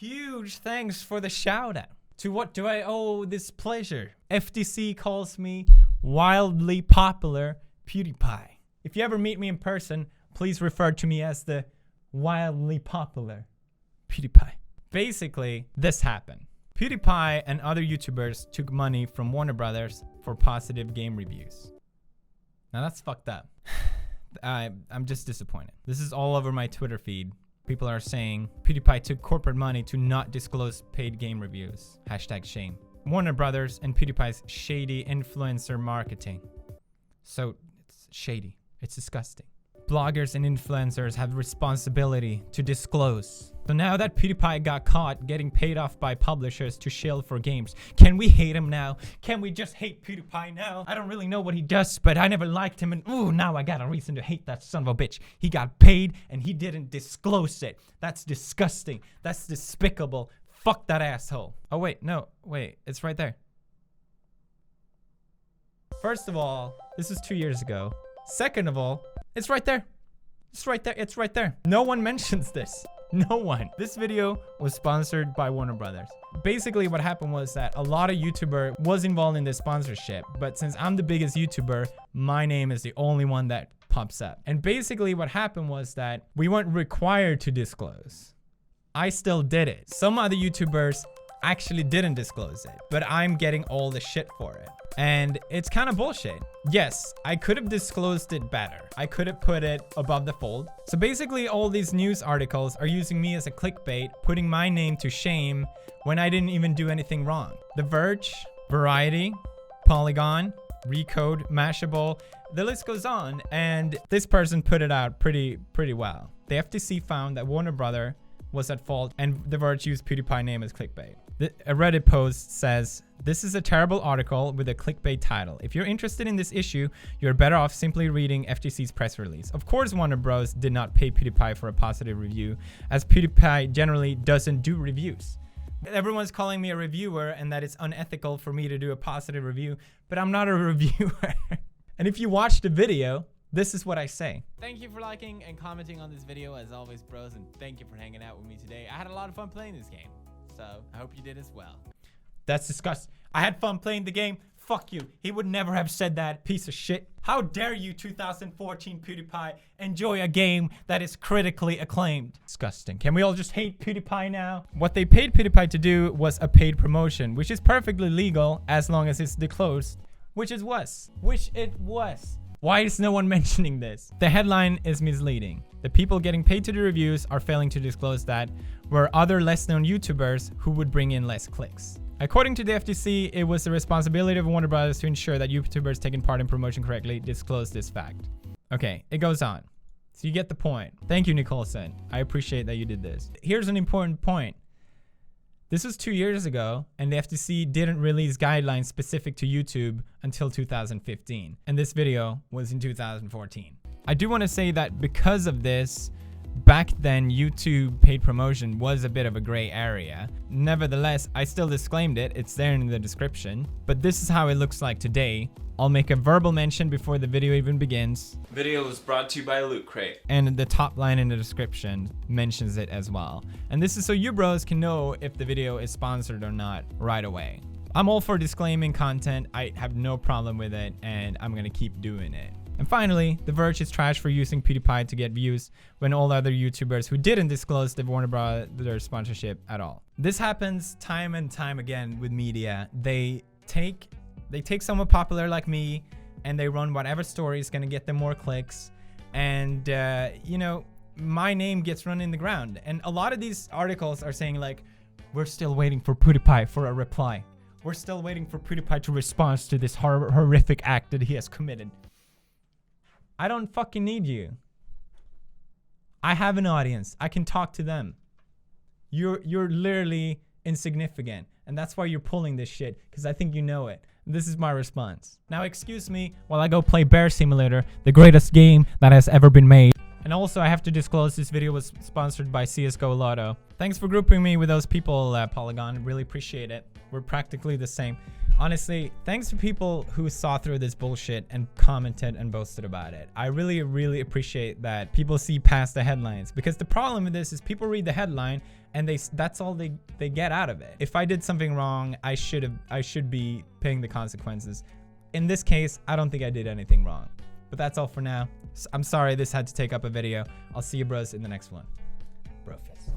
Huge thanks for the shout out. To what do I owe this pleasure? FTC calls me wildly popular PewDiePie. If you ever meet me in person, please refer to me as the wildly popular PewDiePie. Basically, this happened. PewDiePie and other YouTubers took money from Warner Brothers for positive game reviews. Now that's fucked up. I'm just disappointed. This is all over my Twitter feed. People are saying PewDiePie took corporate money to not disclose paid game reviews. #shame. Warner Brothers and PewDiePie's shady influencer marketing. So it's shady. It's disgusting. Bloggers and influencers have responsibility to disclose. So now that PewDiePie got caught getting paid off by publishers to shill for games, can we hate him now? Can we just hate PewDiePie now? I don't really know what he does, but I never liked him, and ooh, now I got a reason to hate that son of a bitch. He got paid and he didn't disclose it. That's disgusting. That's despicable. Fuck that asshole. Oh wait, no, wait, it's right there. First of all, this is 2 years ago. Second of all, it's right there. It's right there. It's right there. No one mentions this. No one. This video was sponsored by Warner Brothers. Basically, what happened was that a lot of YouTuber was involved in this sponsorship, but since I'm the biggest YouTuber, my name is the only one that pops up. And basically what happened was that we weren't required to disclose. I still did it. Some other YouTubers actually didn't disclose it, but I'm getting all the shit for it. And it's kind of bullshit. Yes, I could have disclosed it better. I could have put it above the fold. So basically all these news articles are using me as a clickbait, putting my name to shame when I didn't even do anything wrong. The Verge, Variety, Polygon, Recode, Mashable, the list goes on. And this person put it out pretty well. The FTC found that Warner Brothers was at fault and The Verge used PewDiePie name as clickbait. A Reddit post says, "This is a terrible article with a clickbait title. If you're interested in this issue, you're better off simply reading FTC's press release. Of course, Warner Bros. Did not pay PewDiePie for a positive review, as PewDiePie generally doesn't do reviews. Everyone's calling me a reviewer and that it's unethical for me to do a positive review, but I'm not a reviewer." And if you watch the video, this is what I say. Thank you for liking and commenting on this video as always, bros, and thank you for hanging out with me today. I had a lot of fun playing this game, so I hope you did as well. That's disgusting. I had fun playing the game. Fuck you. He would never have said that, piece of shit. How dare you, 2014 PewDiePie, enjoy a game that is critically acclaimed. Disgusting. Can we all just hate PewDiePie now? What they paid PewDiePie to do was a paid promotion, which is perfectly legal as long as it's disclosed, which it was. Why is no one mentioning this? The headline is misleading. The people getting paid to do reviews are failing to disclose that, were other less known YouTubers who would bring in less clicks. According to the FTC, it was the responsibility of Warner Brothers to ensure that YouTubers taking part in promotion correctly disclose this fact. Okay, it goes on. So you get the point. Thank you, Nicholson. I appreciate that you did this. Here's an important point. This was 2 years ago, and the FTC didn't release guidelines specific to YouTube until 2015. And this video was in 2014. I do want to say that because of this, back then YouTube paid promotion was a bit of a gray area. Nevertheless, I still disclaimed it. It's there in the description. But this is how it looks like today. I'll make a verbal mention before the video even begins. Video was brought to you by Loot Crate. And the top line in the description mentions it as well. And this is so you bros can know if the video is sponsored or not right away. I'm all for disclaiming content. I have no problem with it, and I'm gonna keep doing it. And finally, The Verge is trash for using PewDiePie to get views when all other YouTubers who didn't disclose the Warner Brothers sponsorship at all. This happens time and time again with media. They take someone popular like me and they run whatever story is gonna get them more clicks. And, you know, my name gets run in the ground. And a lot of these articles are saying like, we're still waiting for PewDiePie for a reply. We're still waiting for PewDiePie to respond to this horrific act that he has committed. I don't fucking need you. I have an audience. I can talk to them. You're literally insignificant. And that's why you're pulling this shit, because I think you know it. This is my response. Now excuse me while I go play Bear Simulator, the greatest game that has ever been made. And also I have to disclose this video was sponsored by CSGO Lotto. Thanks for grouping me with those people, Polygon. Really appreciate it. We're practically the same. Honestly, thanks to people who saw through this bullshit and commented and boasted about it. I really, really appreciate that people see past the headlines, because the problem with this is people read the headline and that's all they get out of it. If I did something wrong, I should be paying the consequences. In this case, I don't think I did anything wrong. But that's all for now. I'm sorry this had to take up a video. I'll see you bros in the next one. Brofist.